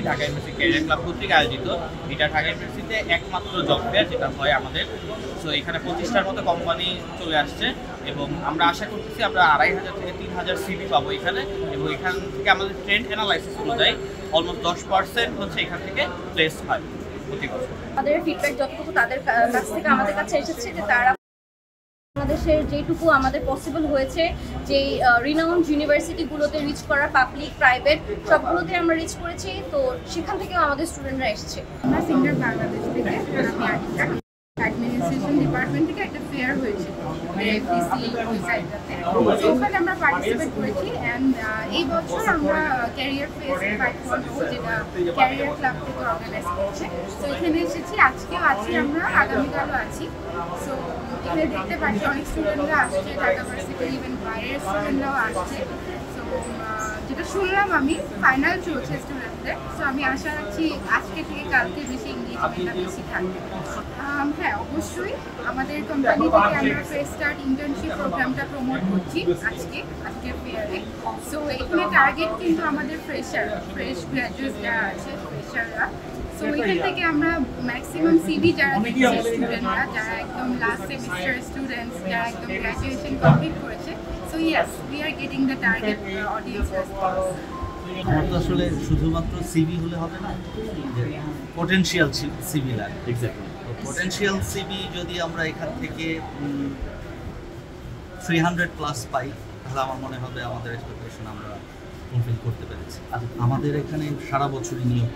Dhaka university career club কর্তৃক আয়োজিত। এটা ঢাকা ইউনিভার্সিটিতে একমাত্র জব ফেয়ার যেটা হয় আমাদের। সো এখানে 25টার মতো কোম্পানি চলে আসছে এবং আমরা আশা করতেছি আমরা 2500 থেকে 3000 সিভি পাবো এখানে, এবং এখান থেকে আমাদের ট্রেন্ড অ্যানালাইসিস অনুযায়ী অলমোস্ট 10% হচ্ছে এখান থেকে প্লেস হয় প্রতি বছর। আমাদের ফিডব্যাক যতটুকু তাদের কাছ থেকে আমাদের কাছে এসেছে যে তারা বাংলাদেশের যেটুকু আমাদের পসিবল হয়েছে, যেই রিনাউন্ড ইউনিভার্সিটিগুলোতে রিচ করা, পাবলিক প্রাইভেট সবগুলোতে আমরা রিচ করেছি, তো সেখান থেকেও আমাদের স্টুডেন্টরা এসেছে। আমরা সিঙ্গার বাংলাদেশ থেকে, আমি আর্কিটেক্ট, অ্যাডমিনিস্ট্রেশন ডিপার্টমেন্ট থেকে একটা ফেয়ার হয়েছে এফডিসি ওই সাইডটাতে, তো ওখানে আমরা পার্টিসিপেট করেছি। অ্যান্ড এই বছর আমরা ক্যারিয়ার ফেস 5.0 যেটা ক্যারিয়ার ক্লাব থেকে অর্গানাইজ করছে, তো এখানে এসেছি। আজকেও আছি আমরা, আগামীকালও আছি। সো এখানে দেখতে পাচ্ছি অনেক স্টুডেন্টরা আসছে, ঢাকা ভার্সিটির ইভেন বাইরের স্টুডেন্টরাও আসছে। সো যেটা শুনলাম আমি, ফাইনাল চলছে স্টুডেন্টদের। সো আমি আশা রাখছি আজকে থেকে কালকে বেশি এঙ্গেজমেন্টটা বেশি থাকবে। হ্যাঁ, অবশ্যই আমাদের কোম্পানি থেকে আমরা ফ্রেশ স্টার্ট ইন্টার্নশিপ প্রোগ্রামটা প্রমোট করছি আজকের ফেয়ারে। সো এখানে টার্গেট কিন্তু আমাদের ফ্রেশ গ্র্যাজুয়েট যারা আছে, ফ্রেশাররা। সো এখান থেকে আমরা ম্যাক্সিমাম সিভি যারা দিচ্ছে স্টুডেন্টরা, যারা একদম লাস্ট সেমিস্টার স্টুডেন্টস, যারা একদম গ্র্যাজুয়েশন কমপ্লিট করেছে। So yes, we are getting the target audience response. আমার তো আসলে শুধুমাত্র সিভি হলে হবে না, পটেনশিয়াল সিভি লাগে। এক্স্যাক্টলি, পটেনশিয়াল সিভি যদি আমরা এখান থেকে 300+ পাই, তাহলে আমার মনে হবে আমাদের এক্সপেকটেশন আমরা ফুলফিল করতে পেরেছি। আমাদের এখানে সারা বছরই নিয়োগ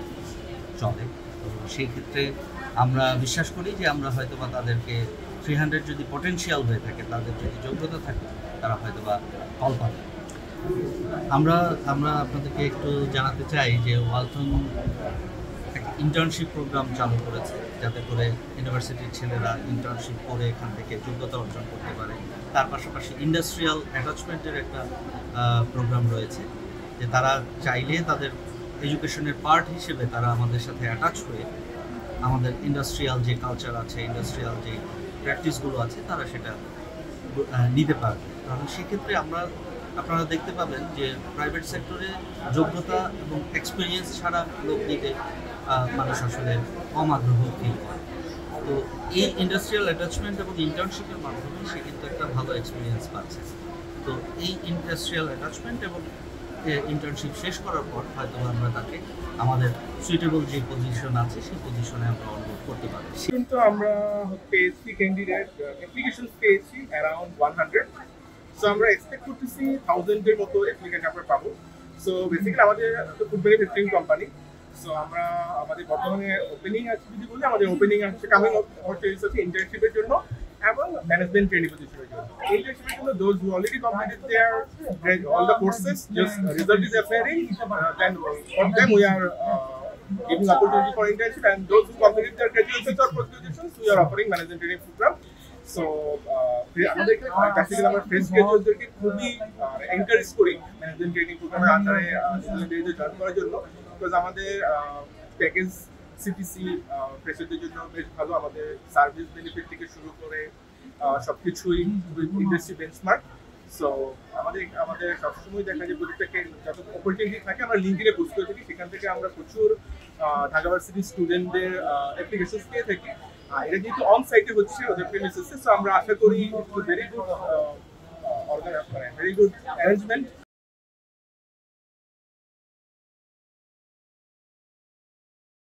চলে, তো সেই ক্ষেত্রে আমরা বিশ্বাস করি যে আমরা হয়তো বা তাদেরকে 300 যদি পটেনশিয়াল হয়ে থাকে, তাদের যদি যোগ্যতা থাকে, তারা হয়তো বা ফল পাবে। আমরা আপনাদেরকে একটু জানাতে চাই যে ওয়ালটন একটা ইন্টার্নশিপ প্রোগ্রাম চালু করেছে, যাতে করে ইউনিভার্সিটির ছেলেরা ইন্টার্নশিপ করে এখান থেকে যোগ্যতা অর্জন করতে পারে। তার পাশাপাশি ইন্ডাস্ট্রিয়াল অ্যাটাচমেন্টের একটা প্রোগ্রাম রয়েছে, যে তারা চাইলে তাদের এডুকেশনের পার্ট হিসেবে তারা আমাদের সাথে অ্যাটাচ হয়ে আমাদের ইন্ডাস্ট্রিয়াল যে কালচার আছে, ইন্ডাস্ট্রিয়াল যে প্র্যাকটিসগুলো আছে, তারা সেটা নিতে পারবে। কারণ সেক্ষেত্রে আপনারা দেখতে পাবেন যে প্রাইভেট সেক্টরে যোগ্যতা এবং এক্সপিরিয়েন্স ছাড়া লোক দিতে মানুষ আসলে কম আগ্রহ ফিল করে। তো এই ইন্ডাস্ট্রিয়াল অ্যাটাচমেন্ট এবং ইন্টার্নশিপের মাধ্যমে সে কিন্তু একটা ভালো এক্সপিরিয়েন্স পাচ্ছে। তো এই ইন্ডাস্ট্রিয়াল অ্যাটাচমেন্ট এবং ইন্টার্নশিপ শেষ করার পর হয়তো আমরা তাকে আমাদের সুইটেবল যে পজিশন আছে সেই পজিশনে আমরা অনবোর্ড করতে পারি। কিন্তু আমরা পেয়েছি ক্যান্ডিডেট অ্যাপ্লিকেশন পেয়েছি অ্যারাউন্ড 100। সো আমরা এক্সপেক্ট করতেছি 1000 এর মতো অ্যাপ্লিকেন্ট আমরা পাবো। সো বেসিক্যালি আমাদের ফুড ম্যানুফ্যাকচারিং কোম্পানি। সো আমরা আমাদের বর্তমানে ওপেনিং আছে যদি বলি, আমাদের ওপেনিং আছে কামিং অপরচুনিটিস আছে ইন্টার্নশিপের জন্য এবং ম্যানেজমেন্ট ট্রেনিং পজিশনের জন্য। ইন্টার্নশিপের জন্য those who already completed their all the courses, just result is appearing, then for them we are giving opportunity for internship, and those who completed their graduations or post graduations we are offering management training program. So আমাদের practically আমরা fresh গ্রাজুয়েটদেরকে খুবই encourage করি management training প্রোগ্রামের আন্ডারে স্টুডেন্টদের join করার জন্য, because আমাদের প্যাকেজ সিটিসি ফ্রেশারদের জন্য বেশ ভালো। আমাদের সার্ভিস বেনিফিট থেকে শুরু করে সবকিছুই ইন্ডাস্ট্রি বেঞ্চমার্ক। সো আমাদের সবসময় দেখা যায় প্রত্যেকটাকে যত অপরচুনিটি থাকে আমরা লিঙ্কডিনে পোস্ট করে থাকি, সেখান থেকে আমরা প্রচুর ঢাকা ভার্সিটির স্টুডেন্টদের অ্যাপ্লিকেশন পেয়ে থাকি। এটা যেহেতু অন সাইটে হচ্ছে ওদের প্রেমিসেসে, সো আমরা আশা করি ভেরি গুড অ্যারেঞ্জমেন্ট